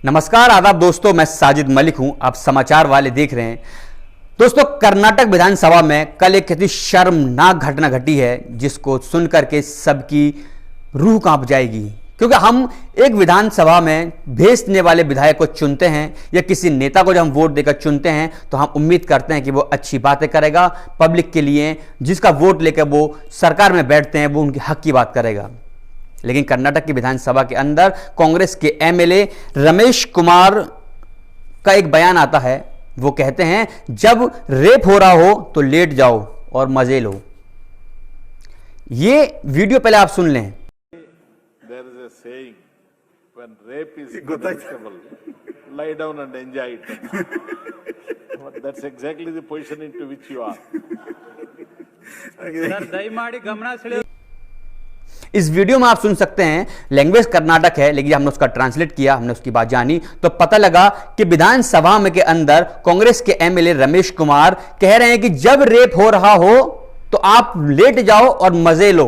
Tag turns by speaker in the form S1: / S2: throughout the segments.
S1: नमस्कार आदाब दोस्तों, मैं साजिद मलिक हूं। आप समाचार वाले देख रहे हैं। दोस्तों, कर्नाटक विधानसभा में कल एक कितनी शर्मनाक घटना घटी है जिसको सुनकर के सबकी रूह कांप जाएगी। क्योंकि हम एक विधानसभा में भेजने वाले विधायक को चुनते हैं या किसी नेता को जब हम वोट देकर चुनते हैं तो हम उम्मीद करते हैं कि वो अच्छी बातें करेगा पब्लिक के लिए। जिसका वोट लेकर वो सरकार में बैठते हैं वो उनके हक की बात करेगा। लेकिन कर्नाटक की विधानसभा के अंदर कांग्रेस के एमएलए रमेश कुमार का एक बयान आता है। वो कहते हैं जब रेप हो रहा हो तो लेट जाओ और मजे लो। ये वीडियो पहले आप सुन लें।
S2: There is a saying, when rape is inevitable, lie down and enjoy it. That's exactly the position into which you are.
S3: Sir दयमाಡಿ ಗಮನ ಸೆಳೆಯುವ
S1: इस वीडियो में आप सुन सकते हैं, लैंग्वेज कर्नाटक है लेकिन हमने उसका ट्रांसलेट किया, हमने उसकी बात जानी तो पता लगा कि विधानसभा में के अंदर कांग्रेस के एमएलए रमेश कुमार कह रहे हैं कि जब रेप हो रहा हो तो आप लेट जाओ और मजे लो।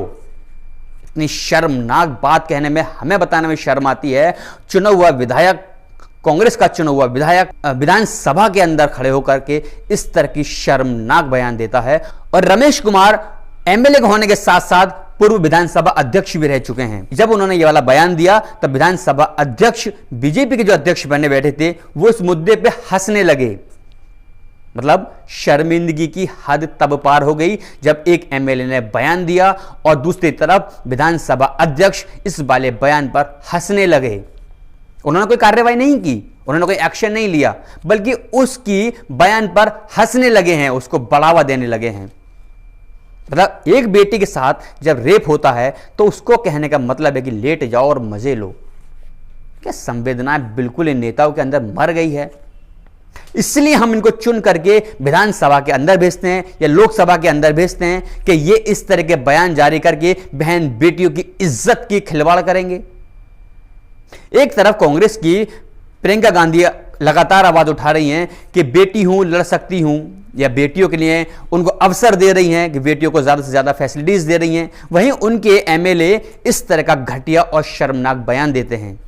S1: इतनी शर्मनाक बात कहने में, हमें बताने में शर्म आती है। चुना हुआ विधायक, कांग्रेस का चुना हुआ विधायक विधानसभा के अंदर खड़े होकर के इस तरह की शर्मनाक बयान देता है। और रमेश कुमार एमएलए होने के साथ साथ पूर्व विधानसभा अध्यक्ष भी रह चुके हैं। जब उन्होंने ये वाला बयान दिया तब विधानसभा अध्यक्ष, बीजेपी के जो अध्यक्ष बनने बैठे थे, वो इस मुद्दे पे हंसने लगे। मतलब शर्मिंदगी की हद तब पार हो गई जब एक एमएलए ने बयान दिया और दूसरी तरफ विधानसभा अध्यक्ष इस वाले बयान पर हंसने लगे। उन्होंने कोई कार्रवाई नहीं की, उन्होंने कोई एक्शन नहीं लिया, बल्कि उसकी बयान पर हंसने लगे हैं, उसको बढ़ावा देने लगे हैं। मतलब एक बेटी के साथ जब रेप होता है तो उसको कहने का मतलब है कि लेट जाओ और मजे लो। क्या संवेदनाएं बिल्कुल इन नेताओं के अंदर मर गई है। इसलिए हम इनको चुन करके विधानसभा के अंदर भेजते हैं या लोकसभा के अंदर भेजते हैं कि ये इस तरह के बयान जारी करके बहन बेटियों की इज्जत की खिलवाड़ करेंगे। एक तरफ कांग्रेस की प्रियंका गांधी लगातार आवाज उठा रही हैं कि बेटी हूं, लड़ सकती हूं, या बेटियों के लिए उनको अवसर दे रही हैं कि बेटियों को ज्यादा से ज्यादा फैसिलिटीज दे रही हैं। वहीं उनके एमएलए इस तरह का घटिया और शर्मनाक बयान देते हैं।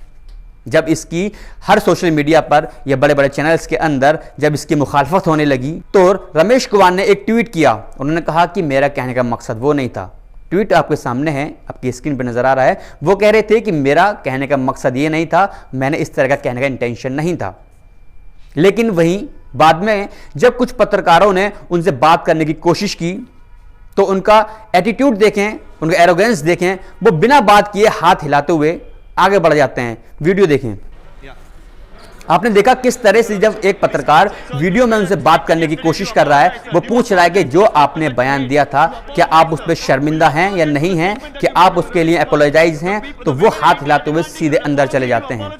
S1: जब इसकी हर सोशल मीडिया पर या बड़े बड़े चैनल्स के अंदर जब इसकी मुखालफत होने लगी तो रमेश कुमार ने एक ट्वीट किया। उन्होंने कहा कि मेरा कहने का मकसद वो नहीं था। ट्वीट आपके सामने है, आपकी स्क्रीन पर नजर आ रहा है। वो कह रहे थे कि मेरा कहने का मकसद ये नहीं था, मैंने इस तरह का कहने का इंटेंशन नहीं था। लेकिन वहीं बाद में जब कुछ पत्रकारों ने उनसे बात करने की कोशिश की तो उनका एटीट्यूड देखें, उनका एरोगेंस देखें, वो बिना बात किए हाथ हिलाते हुए आगे बढ़ जाते हैं। वीडियो देखें। आपने देखा किस तरह से जब एक पत्रकार वीडियो में उनसे बात करने की कोशिश कर रहा है, वो पूछ रहा है कि जो आपने बयान दिया था क्या आप उस पर शर्मिंदा हैं या नहीं हैं, कि आप उसके लिए अपोलोजाइज हैं, तो वो हाथ हिलाते हुए सीधे अंदर चले जाते हैं।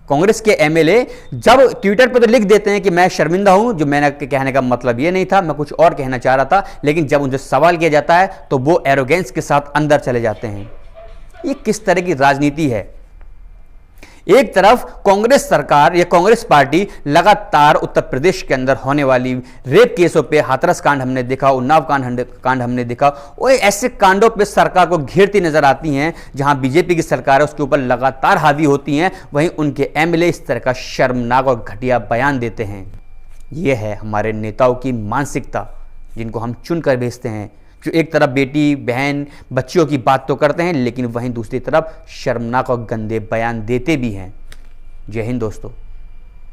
S1: कांग्रेस के एमएलए जब ट्विटर पर तो लिख देते हैं कि मैं शर्मिंदा हूं, जो मैंने कहने का मतलब ये नहीं था, मैं कुछ और कहना चाह रहा था, लेकिन जब उनसे सवाल किया जाता है तो वो एरोगेंस के साथ अंदर चले जाते हैं। ये किस तरह की राजनीति है। एक तरफ कांग्रेस सरकार या कांग्रेस पार्टी लगातार उत्तर प्रदेश के अंदर होने वाली रेप केसों पे, हाथरस कांड हमने देखा, उन्नाव कांड हमने देखा, और ऐसे कांडों पे सरकार को घेरती नजर आती हैं। जहां बीजेपी की सरकार है उसके ऊपर लगातार हावी होती हैं, वहीं उनके एमएलए इस तरह का शर्मनाक और घटिया बयान देते हैं। यह है हमारे नेताओं की मानसिकता, जिनको हम चुन कर भेजते हैं, जो एक तरफ बेटी, बहन, बच्चियों की बात तो करते हैं लेकिन वहीं दूसरी तरफ शर्मनाक और गंदे बयान देते भी हैं। जय हिंद दोस्तों।